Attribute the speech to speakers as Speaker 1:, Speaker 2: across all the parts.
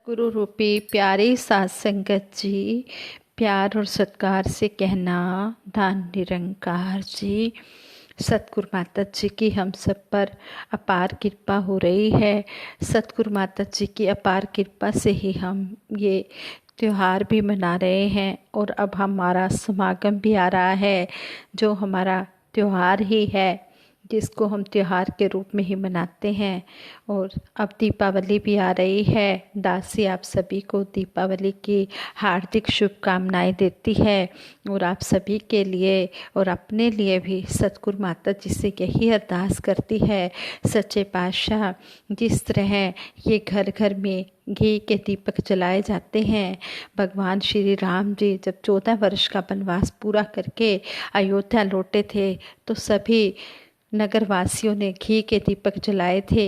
Speaker 1: गुरु रूपी प्यारे साथ संगत जी, प्यार और सत्कार से कहना दान निरंकार जी। सतगुरु माता जी की हम सब पर अपार कृपा हो रही है। सतगुरु माता जी की अपार कृपा से ही हम ये त्योहार भी मना रहे हैं और अब हमारा समागम भी आ रहा है, जो हमारा त्योहार ही है, जिसको हम त्योहार के रूप में ही मनाते हैं। और अब दीपावली भी आ रही है। दासी आप सभी को दीपावली की हार्दिक शुभकामनाएं देती है और आप सभी के लिए और अपने लिए भी सतगुरु माता जी से यही अरदास करती है, सच्चे पातशाह जिस तरह ये घर घर में घी के दीपक जलाए जाते हैं। भगवान श्री राम जी जब 14 वर्ष का वनवास पूरा करके अयोध्या लौटे थे तो सभी नगरवासियों ने घी के दीपक जलाए थे।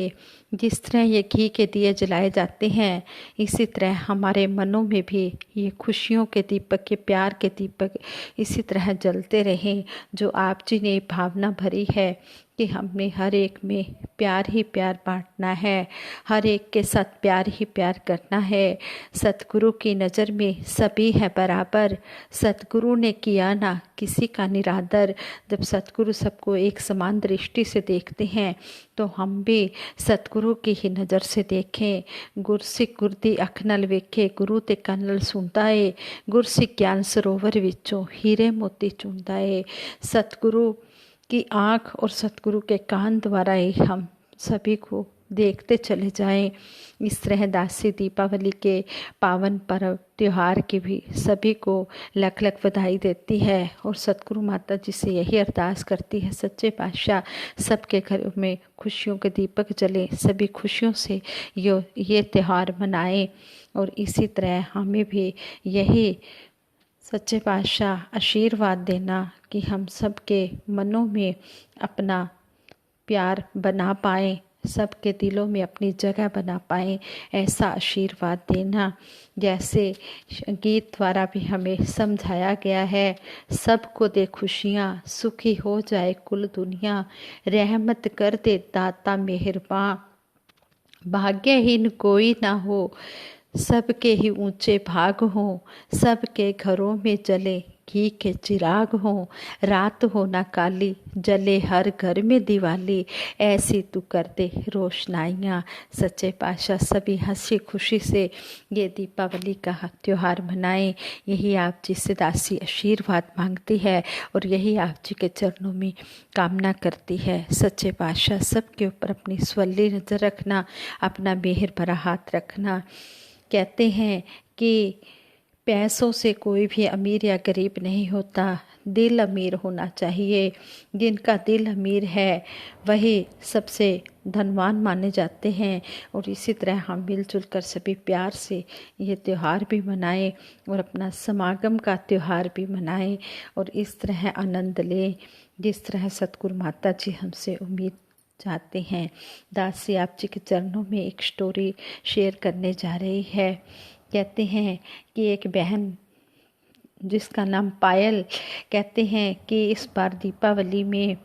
Speaker 1: जिस तरह ये घी के दिए जलाए जाते हैं, इसी तरह हमारे मनों में भी ये खुशियों के दीपक, के प्यार के दीपक इसी तरह जलते रहें, जो आप जी ने भावना भरी है कि हमने हर एक में प्यार ही प्यार बांटना है, हर एक के साथ प्यार ही प्यार करना है। सतगुरु की नज़र में सभी है बराबर, सतगुरु ने किया ना किसी का निरादर। जब सतगुरु सबको एक समान दृष्टि से देखते हैं तो हम भी सतगुरु की ही नज़र से देखें। गुरसिख गुरदी अख नल वेखे, गुरु ते कंन नल सुनता है, गुरसिख ज्ञान सरोवर विचों हीरे मोती चुनता है। सतगुरु की आँख और सतगुरु के कान द्वारा ही हम सभी को देखते चले जाएं। इस तरह दासी दीपावली के पावन पर्व त्योहार की भी सभी को लख लख बधाई देती है और सतगुरु माता जी से यही अरदास करती है, सच्चे पातशाह सबके घर में खुशियों के दीपक जले, सभी खुशियों से ये त्यौहार मनाएं। और इसी तरह हमें भी यही सच्चे पातशाह आशीर्वाद देना कि हम सबके मनों में अपना प्यार बना पाएं, सबके दिलों में अपनी जगह बना पाएं, ऐसा आशीर्वाद देना। जैसे गीत द्वारा भी हमें समझाया गया है, सबको दे खुशियाँ, सुखी हो जाए कुल दुनिया, रहमत कर दे दाता मेहरबान, भाग्यहीन कोई ना हो, सबके ही ऊंचे भाग हों, सबके घरों में जले घी के चिराग हों, रात हो ना काली जले हर घर में दिवाली, ऐसी तू कर दे रोशनाइयाँ। सच्चे पातशाह सभी हंसी खुशी से ये दीपावली का त्योहार मनाएं, यही आप जी से दासी आशीर्वाद मांगती है और यही आप जी के चरणों में कामना करती है। सच्चे पातशाह सबके ऊपर अपनी स्वल्ली नज़र रखना, अपना मेहर भरा हाथ रखना। कहते हैं कि पैसों से कोई भी अमीर या गरीब नहीं होता, दिल अमीर होना चाहिए। जिनका दिल अमीर है वही सबसे धनवान माने जाते हैं। और इसी तरह हम मिलजुल कर सभी प्यार से ये त्यौहार भी मनाएं और अपना समागम का त्यौहार भी मनाएं और इस तरह आनंद लें जिस तरह सतगुरु माता जी हमसे उम्मीद चाहते हैं। दासी आप जी के चरणों में एक स्टोरी शेयर करने जा रही है। कहते हैं कि एक बहन जिसका नाम पायल, कहते हैं कि इस बार दीपावली में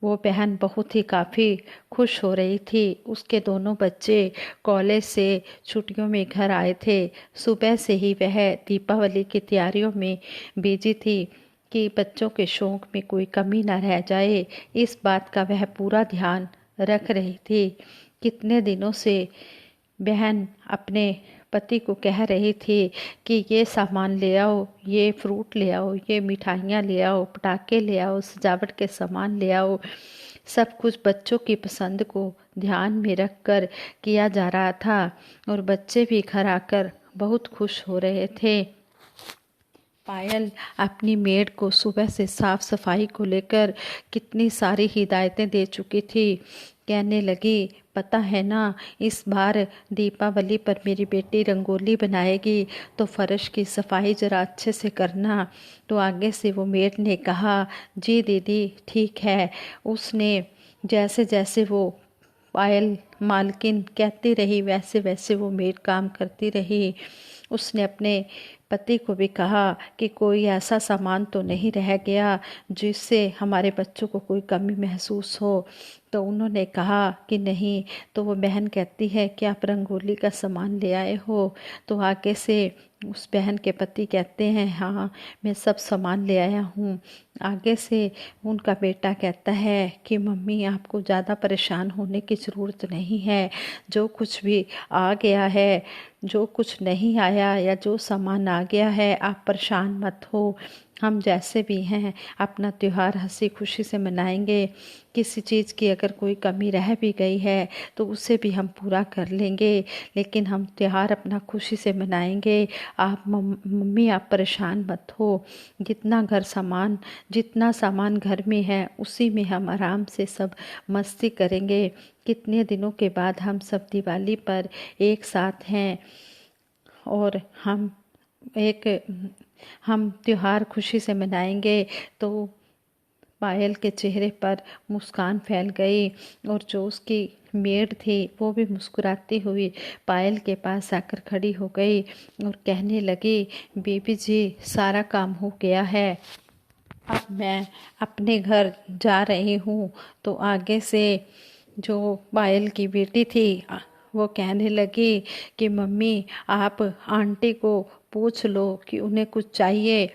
Speaker 1: वो बहन बहुत ही काफ़ी खुश हो रही थी। उसके दोनों बच्चे कॉलेज से छुट्टियों में घर आए थे। सुबह से ही वह दीपावली की तैयारियों में बिजी थी कि बच्चों के शौक़ में कोई कमी ना रह जाए, इस बात का वह पूरा ध्यान रख रही थी। कितने दिनों से बहन अपने पति को कह रही थी कि ये सामान ले आओ, ये फ्रूट ले आओ, ये मिठाइयाँ ले आओ, पटाखे ले आओ, सजावट के सामान ले आओ। सब कुछ बच्चों की पसंद को ध्यान में रखकर किया जा रहा था और बच्चे भी घर आकर बहुत खुश हो रहे थे। पायल अपनी मेड को सुबह से साफ सफाई को लेकर कितनी सारी हिदायतें दे चुकी थी। कहने लगी, पता है ना, इस बार दीपावली पर मेरी बेटी रंगोली बनाएगी तो फर्श की सफाई ज़रा अच्छे से करना। तो आगे से वो मेड ने कहा, जी दीदी ठीक है। उसने जैसे जैसे वो पायल मालकिन कहती रही वैसे वैसे वो मेड काम करती रही। उसने अपने पति को भी कहा कि कोई ऐसा सामान तो नहीं रह गया जिससे हमारे बच्चों को कोई कमी महसूस हो। तो उन्होंने कहा कि नहीं। तो वो बहन कहती है कि आप रंगोली का सामान ले आए हो। तो आगे से उस बहन के पति कहते हैं हाँ मैं सब सामान ले आया हूँ। आगे से उनका बेटा कहता है कि मम्मी आपको ज़्यादा परेशान होने की ज़रूरत नहीं है। जो कुछ भी आ गया है, जो कुछ नहीं आया या जो सामान आ गया है आप परेशान मत हो। हम जैसे भी हैं अपना त्योहार हंसी खुशी से मनाएंगे। किसी चीज़ की अगर कोई कमी रह भी गई है तो उसे भी हम पूरा कर लेंगे, लेकिन हम त्योहार अपना खुशी से मनाएंगे। आप मम्मी आप परेशान मत हो। जितना सामान घर में है उसी में हम आराम से सब मस्ती करेंगे। कितने दिनों के बाद हम सब दिवाली पर एक साथ हैं और हम त्योहार खुशी से मनाएंगे। तो पायल के चेहरे पर मुस्कान फैल गई और जो उसकी मेड थी वो भी मुस्कुराती हुई पायल के पास आकर खड़ी हो गई और कहने लगी बीबी जी सारा काम हो गया है, अब मैं अपने घर जा रही हूँ। तो आगे से जो पायल की बेटी थी वो कहने लगी कि मम्मी आप आंटी को पूछ लो कि उन्हें कुछ चाहिए।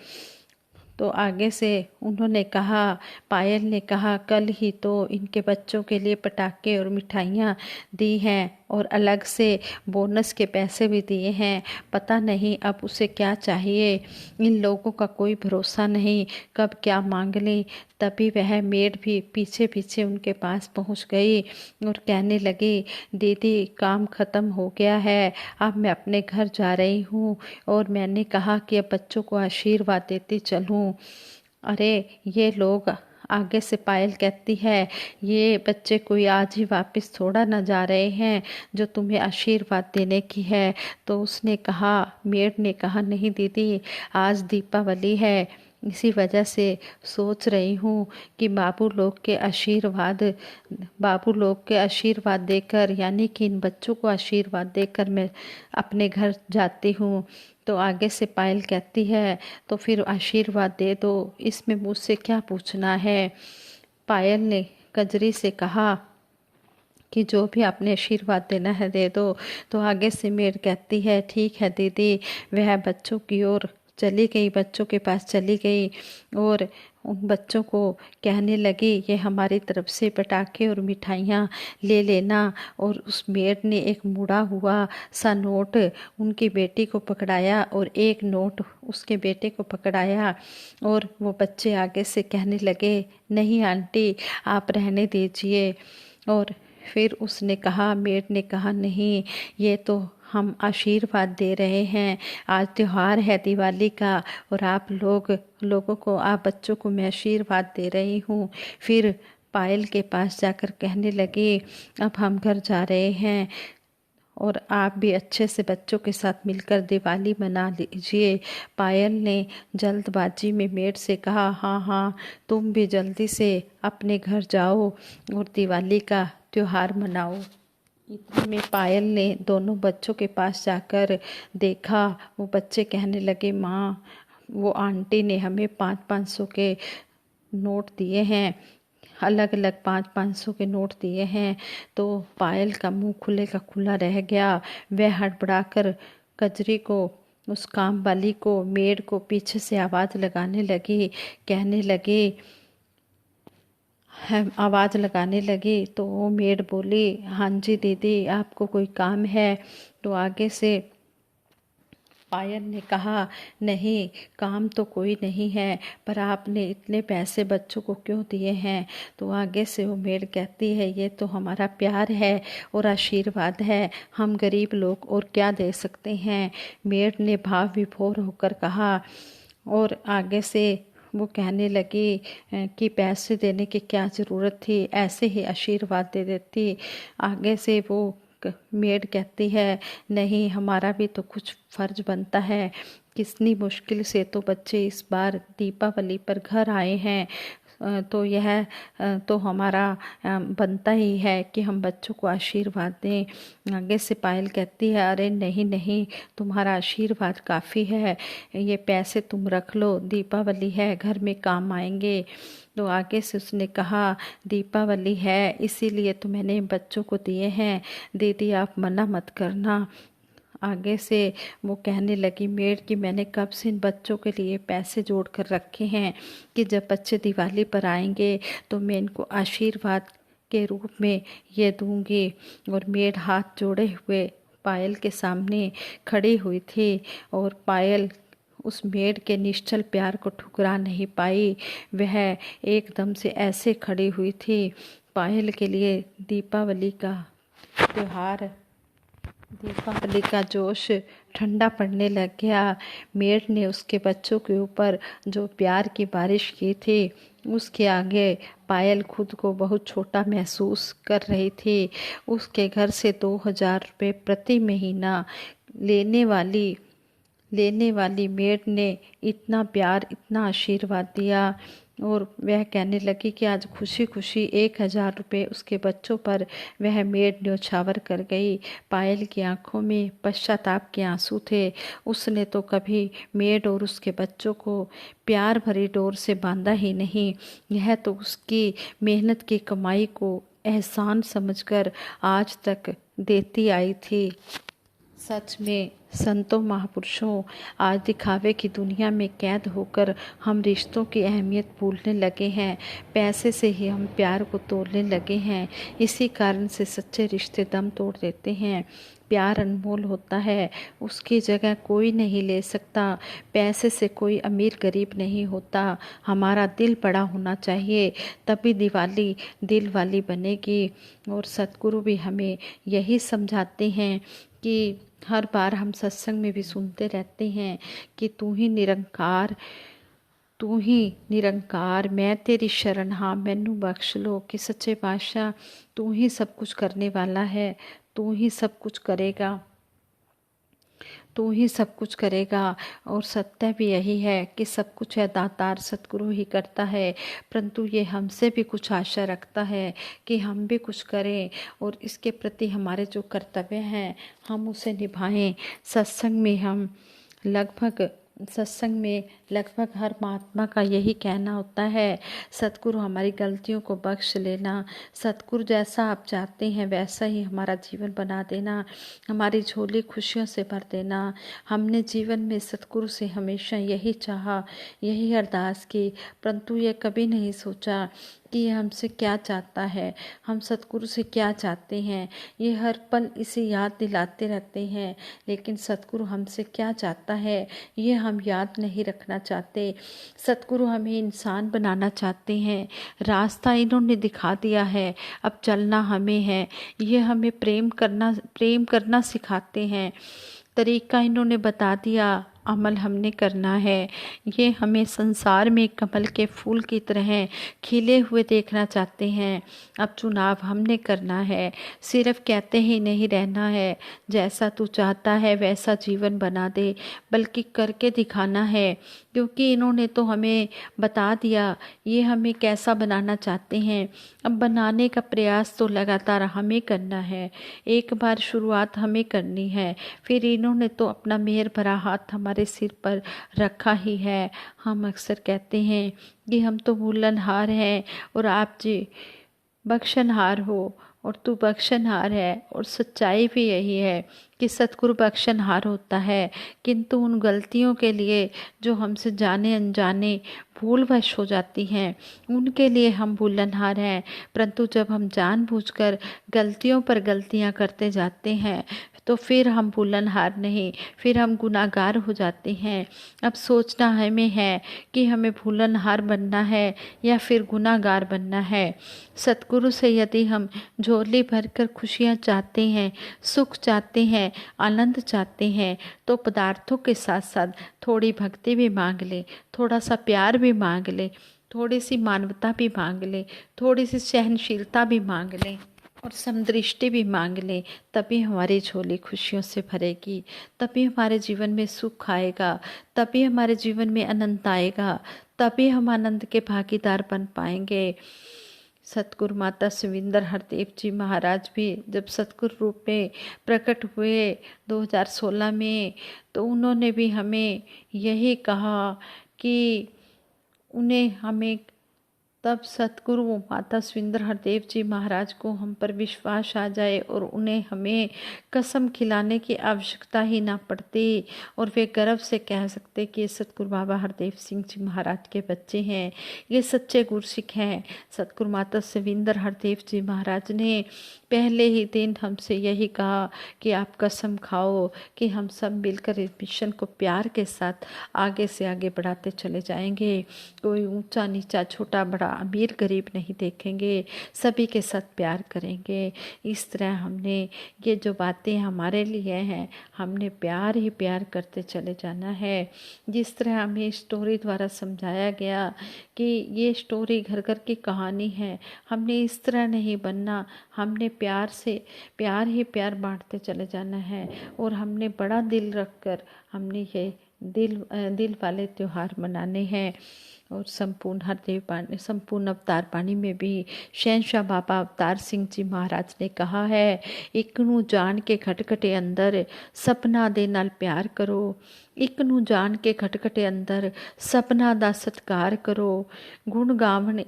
Speaker 1: तो आगे से उन्होंने कहा, पायल ने कहा कल ही तो इनके बच्चों के लिए पटाखे और मिठाइयाँ दी हैं और अलग से बोनस के पैसे भी दिए हैं। पता नहीं अब उसे क्या चाहिए। इन लोगों का कोई भरोसा नहीं, कब क्या मांग लें। तभी वह मेड भी पीछे पीछे उनके पास पहुंच गई और कहने लगी दीदी काम ख़त्म हो गया है, अब मैं अपने घर जा रही हूँ और मैंने कहा कि अब बच्चों को आशीर्वाद देती चलूँ। अरे ये लोग, आगे से पायल कहती है ये बच्चे कोई आज ही वापस थोड़ा ना जा रहे हैं जो तुम्हें आशीर्वाद देने की है। तो उसने कहा, मेड ने कहा नहीं दीदी आज दीपावली है, इसी वजह से सोच रही हूँ कि बाबू लोग के आशीर्वाद देकर यानी कि इन बच्चों को आशीर्वाद देकर मैं अपने घर जाती हूँ। तो आगे से पायल कहती है तो फिर आशीर्वाद दे दो, इसमें मुझसे क्या पूछना है। पायल ने कजरी से कहा कि जो भी आपने आशीर्वाद देना है दे दो। तो आगे से मेड कहती है ठीक है दीदी। वह बच्चों की ओर चली गई, बच्चों के पास चली गई और उन बच्चों को कहने लगी ये हमारी तरफ से पटाखे और मिठाइयाँ ले लेना। और उस मेड ने एक मुड़ा हुआ सा नोट उनकी बेटी को पकड़ाया और एक नोट उसके बेटे को पकड़ाया और वो बच्चे आगे से कहने लगे नहीं आंटी आप रहने दीजिए। और फिर उसने कहा, मेड ने कहा नहीं ये तो हम आशीर्वाद दे रहे हैं, आज त्योहार है दिवाली का और आप बच्चों को मैं आशीर्वाद दे रही हूँ। फिर पायल के पास जाकर कहने लगी अब हम घर जा रहे हैं और आप भी अच्छे से बच्चों के साथ मिलकर दिवाली मना लीजिए। पायल ने जल्दबाजी में मेड से कहा हाँ हाँ तुम भी जल्दी से अपने घर जाओ और दिवाली का त्योहार मनाओ। इतने में पायल ने दोनों बच्चों के पास जाकर देखा, वो बच्चे कहने लगे माँ वो आंटी ने हमें 500-500 के नोट दिए हैं, अलग अलग 500-500 के नोट दिए हैं। तो पायल का मुंह खुले का खुला रह गया। वह हड़बड़ाकर कजरी को, उस काम वाली को, मेड को पीछे से आवाज़ लगाने लगी। तो वो मेड बोली हाँ जी दीदी आपको कोई काम है। तो आगे से पायल ने कहा नहीं काम तो कोई नहीं है, पर आपने इतने पैसे बच्चों को क्यों दिए हैं। तो आगे से वो मेड कहती है ये तो हमारा प्यार है और आशीर्वाद है, हम गरीब लोग और क्या दे सकते हैं। मेड ने भाव विभोर होकर कहा और आगे से वो कहने लगी कि पैसे देने की क्या ज़रूरत थी, ऐसे ही आशीर्वाद दे देती। आगे से वो मेड कहती है नहीं हमारा भी तो कुछ फ़र्ज बनता है, कितनी मुश्किल से तो बच्चे इस बार दीपावली पर घर आए हैं, तो यह तो हमारा बनता ही है कि हम बच्चों को आशीर्वाद दें। आगे से पायल कहती है, अरे नहीं नहीं, तुम्हारा आशीर्वाद काफ़ी है, ये पैसे तुम रख लो, दीपावली है, घर में काम आएंगे। तो आगे से उसने कहा, दीपावली है इसीलिए तो मैंने बच्चों को दिए हैं, दीदी आप मना मत करना। आगे से वो कहने लगी, मेड कि मैंने कब से इन बच्चों के लिए पैसे जोड़ कर रखे हैं कि जब बच्चे दिवाली पर आएंगे तो मैं इनको आशीर्वाद के रूप में ये दूंगी। और मेड हाथ जोड़े हुए पायल के सामने खड़ी हुई थी और पायल उस मेड के निश्चल प्यार को ठुकरा नहीं पाई। वह एकदम से ऐसे खड़ी हुई थी। पायल के लिए दीपावली का त्योहार, दीपावली का जोश ठंडा पड़ने लग गया। मेड ने उसके बच्चों के ऊपर जो प्यार की बारिश की थी, उसके आगे पायल खुद को बहुत छोटा महसूस कर रही थी। उसके घर से 2000 रुपये प्रति महीना लेने वाली मेड ने इतना प्यार, इतना आशीर्वाद दिया। और वह कहने लगी कि आज खुशी खुशी 1000 रुपये उसके बच्चों पर वह मेड न्योछावर कर गई। पायल की आंखों में पश्चाताप के आंसू थे। उसने तो कभी मेड और उसके बच्चों को प्यार भरी डोर से बांधा ही नहीं। यह तो उसकी मेहनत की कमाई को एहसान समझकर आज तक देती आई थी। सच में संतों महापुरुषों, आज दिखावे की दुनिया में कैद होकर हम रिश्तों की अहमियत भूलने लगे हैं। पैसे से ही हम प्यार को तोड़ने लगे हैं। इसी कारण से सच्चे रिश्ते दम तोड़ देते हैं। प्यार अनमोल होता है, उसकी जगह कोई नहीं ले सकता। पैसे से कोई अमीर गरीब नहीं होता। हमारा दिल बड़ा होना चाहिए, तभी दिवाली दिल वाली बनेगी। और सतगुरु भी हमें यही समझाते हैं कि हर बार हम सत्संग में भी सुनते रहते हैं कि तू ही निरंकार, मैं तेरी शरण हाँ मैनू बख्श लो। कि सच्चे पातशाह तू ही सब कुछ करने वाला है, तू ही सब कुछ करेगा, तू ही सब कुछ करेगा। और सत्य भी यही है कि सब कुछ है दातार सतगुरु ही करता है, परंतु ये हमसे भी कुछ आशा रखता है कि हम भी कुछ करें और इसके प्रति हमारे जो कर्तव्य हैं हम उसे निभाएं। सत्संग में लगभग हर महात्मा का यही कहना होता है, सतगुरु हमारी गलतियों को बख्श लेना, सतगुरु जैसा आप चाहते हैं वैसा ही हमारा जीवन बना देना, हमारी झोली खुशियों से भर देना। हमने जीवन में सतगुरु से हमेशा यही चाहा, यही अरदास की, परंतु ये कभी नहीं सोचा कि ये हमसे क्या चाहता है, हम सतगुरु से क्या चाहते हैं। ये हर पल इसे याद दिलाते रहते हैं, लेकिन सतगुरु हमसे क्या चाहता है ये हम याद नहीं रखना चाहते। सतगुरु हमें इंसान बनाना चाहते हैं। रास्ता इन्होंने दिखा दिया है, अब चलना हमें है। ये हमें प्रेम करना सिखाते हैं। तरीका इन्होंने बता दिया, अमल हमने करना है। ये हमें संसार में कमल के फूल की तरह खिले हुए देखना चाहते हैं। अब चुनाव हमने करना है, सिर्फ कहते ही नहीं रहना है जैसा तू चाहता है वैसा जीवन बना दे, बल्कि करके दिखाना है। क्योंकि इन्होंने तो हमें बता दिया ये हमें कैसा बनाना चाहते हैं। अब बनाने का प्रयास तो लगातार हमें करना है। एक बार शुरुआत हमें करनी है, फिर इन्होंने तो अपना मेहर भरा हाथ हमारे सिर पर रखा ही है। हम अक्सर कहते हैं कि हम तो भूलनहार हैं और आप जी बख्शनहार हो, और तू बख्शनहार है। और सच्चाई भी यही है कि सतगुरु बख्शनहार होता है, किंतु उन गलतियों के लिए जो हमसे जाने अनजाने भूलवश हो जाती हैं उनके लिए हम भूलनहार हैं। परंतु जब हम जानबूझकर गलतियों पर गलतियां करते जाते हैं तो फिर हम भूलनहार नहीं, फिर हम गुनाहगार हो जाते हैं। अब सोचना हमें है कि हमें भूलनहार बनना है या फिर गुनाहगार बनना है। सतगुरु से यदि हम झोली भरकर खुशियाँ चाहते हैं, सुख चाहते हैं, आनंद चाहते हैं, तो पदार्थों के साथ साथ थोड़ी भक्ति भी मांग ले, थोड़ा सा प्यार भी मांग ले, थोड़ी सी मानवता भी मांग ले, थोड़ी सी सहनशीलता भी मांग ले और समदृष्टि भी मांग ले। तभी हमारी झोली खुशियों से भरेगी, तभी हमारे जीवन में सुख आएगा, तभी हमारे जीवन में अनंत आएगा, तभी हम आनंद के भागीदार बन पाएंगे। सतगुरु माता सुविंदर हरदेव जी महाराज भी जब सतगुरु रूप में प्रकट हुए 2016 में, तो उन्होंने भी हमें यही कहा कि उन्हें हमें तब सतगुरु माता सुविंदर हरदेव जी महाराज को हम पर विश्वास आ जाए और उन्हें हमें कसम खिलाने की आवश्यकता ही ना पड़ती और वे गर्व से कह सकते कि ये सतगुरु बाबा हरदेव सिंह जी महाराज के बच्चे हैं, ये सच्चे गुरसिख हैं। सतगुरु माता सुविंदर हरदेव जी महाराज ने पहले ही दिन हमसे यही कहा कि आप कसम खाओ कि हम सब मिलकर इस मिशन को प्यार के साथ आगे से आगे बढ़ाते चले जाएंगे। कोई ऊंचा नीचा, छोटा बड़ा, अमीर गरीब नहीं देखेंगे, सभी के साथ प्यार करेंगे। इस तरह हमने ये जो बातें हमारे लिए हैं, हमने प्यार ही प्यार करते चले जाना है। जिस तरह हमें स्टोरी द्वारा समझाया गया कि ये स्टोरी घर घर की कहानी है, हमने इस तरह नहीं बनना, हमने प्यार से प्यार ही प्यार बांटते चले जाना है। और हमने बड़ा दिल रखकर हमने ये दिल वाले त्योहार मनाने हैं। और संपूर्ण अवतार पानी में भी शहंशाह बाबा अवतार सिंह जी महाराज ने कहा है, एक नू जान के खटखटे अंदर सपना दे नाल प्यार करो, एक नू जान के खटखटे अंदर सपना दा सत्कार करो, गुण गावन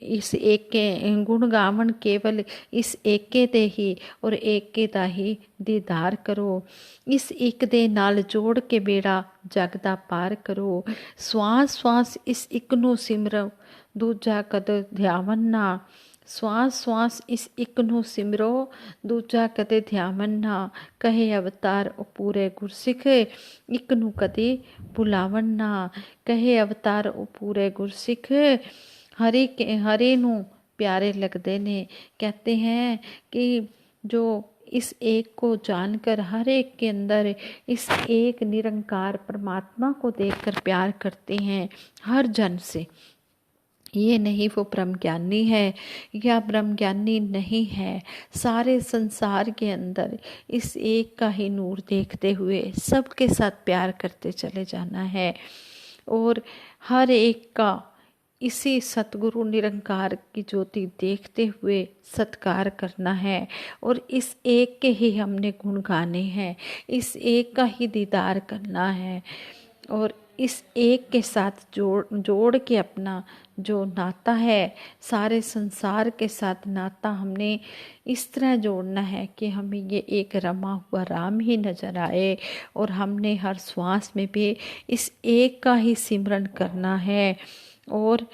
Speaker 1: इस एके गुण गावन केवल इस एके दे ही और एके दा ही दीदार करो, इस एक दे नाल जोड़ के बेड़ा जग दा पार करो, श्वास श्वास इस एक नू सिमरो दूजा कद ध्यावन ना, श्वास श्वास इस एक नू सिमरो दूजा कदे ध्यावन ना, कहे अवतार ओ पूरे गुरसिख एक नू कदे बुलावन ना, कहे अवतार ओ पूरे गुरसिख हरे नू प्यारे लगते ने। कहते हैं कि जो इस एक को जानकर हर एक के अंदर इस एक निरंकार परमात्मा को देखकर प्यार करते हैं हर जन से, ये नहीं वो ब्रह्म ज्ञानी है या ब्रह्म ज्ञानी नहीं है, सारे संसार के अंदर इस एक का ही नूर देखते हुए सबके साथ प्यार करते चले जाना है। और हर एक का इसी सतगुरु निरंकार की ज्योति देखते हुए सत्कार करना है। और इस एक के ही हमने गुण गाने हैं, इस एक का ही दीदार करना है। और इस एक के साथ जोड़ के अपना जो नाता है सारे संसार के साथ नाता हमने इस तरह जोड़ना है कि हमें ये एक रमा हुआ राम ही नज़र आए। और हमने हर श्वास में भी इस एक का ही सिमरन करना है। और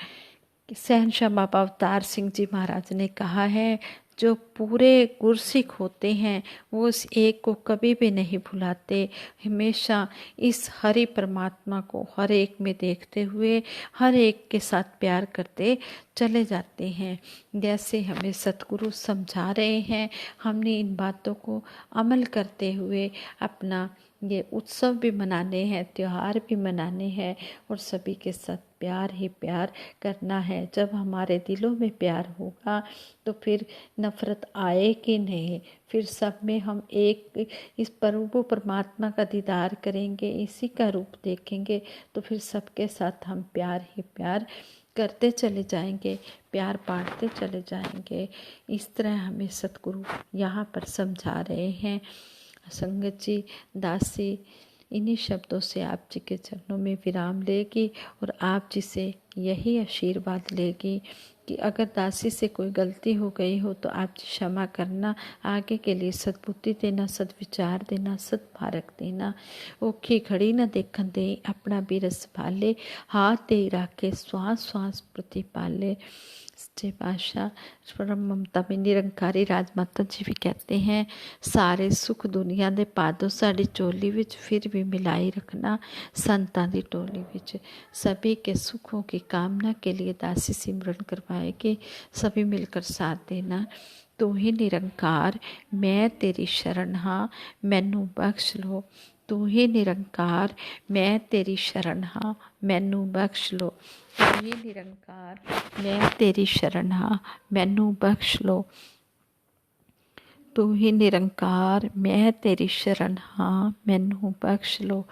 Speaker 1: शहंशाह बाबा अवतार सिंह जी महाराज ने कहा है, जो पूरे गुरसिख होते हैं वो इस एक को कभी भी नहीं भुलाते, हमेशा इस हरि परमात्मा को हर एक में देखते हुए हर एक के साथ प्यार करते चले जाते हैं। जैसे हमें सतगुरु समझा रहे हैं, हमने इन बातों को अमल करते हुए अपना ये उत्सव भी मनाने हैं, त्यौहार भी मनाने हैं और सभी के साथ प्यार ही प्यार करना है। जब हमारे दिलों में प्यार होगा तो फिर नफ़रत आए कि नहीं, फिर सब में हम एक इस प्रभु परमात्मा का दीदार करेंगे, इसी का रूप देखेंगे, तो फिर सबके साथ हम प्यार ही प्यार करते चले जाएंगे, प्यार बांटते चले जाएंगे। इस तरह हमें सतगुरु यहाँ पर समझा रहे हैं। संगत जी, दासी इन्हीं शब्दों से आप जी के चरणों में विराम लेगी और आप जी से यही आशीर्वाद लेगी कि अगर दासी से कोई गलती हो गई हो तो आप जी क्षमा करना, आगे के लिए सद्बुद्धि देना, सद्विचार देना, सद्भारक देना। औखी घड़ी न देखन दे, अपना बिरस भाले, हाथ दे राखे श्वास श्वास प्रतिपाले। सच्चे पातशाह परम ममता में निरंकारी राजमाता जी भी कहते हैं, सारे सुख दुनिया दे पादों साड़ी चोली विच फिर भी मिलाई रखना संतां दी टोली विच। सभी के सुखों की कामना के लिए दासी सिमरन करवाएगी, सभी मिलकर साथ देना। तू ही निरंकार मैं तेरी शरण हाँ, मैनू बख्श लो। तू ही निरंकार मैं तेरी शरण हाँ, मैनू बख्श लो। तू ही निरंकार मैं तेरी शरण हाँ, मैनू बख्श लो। ਤੂੰ ਹੀ ਨਿਰੰਕਾਰ ਮੈਂ ਤੇਰੀ ਸ਼ਰਨ ਹਾਂ ਮੈਨੂੰ ਬਖਸ਼ ਲੋ।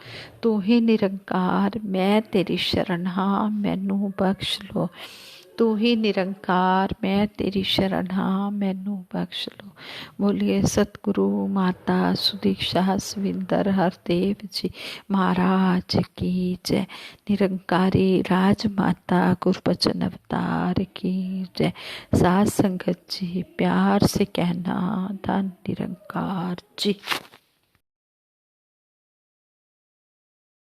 Speaker 1: ਤੂੰ ਹੀ ਨਿਰੰਕਾਰ ਮੈਂ ਤੇਰੀ ਸ਼ਰਨ ਹਾਂ ਮੈਨੂੰ ਬਖਸ਼ ਲੋ। ਤੂੰ ਹੀ ਨਿਰੰਕਾਰ ਮੈਂ ਤੇਰੀ ਸ਼ਰਨ ਹਾਂ ਮੈਨੂੰ ਬਖਸ਼ ਲੋ। ਬੋਲੀਏ ਸਤਿਗੁਰੂ ਮਾਤਾ ਸੁਦੀਕਸ਼ਾ ਸਵਿੰਦਰ ਹਰਦੇਵ ਜੀ महाराज की जय। निरंकारी राज माता गुरबचन अवतार की जय। साध संगत जी प्यार से कहना धन निरंकार जी।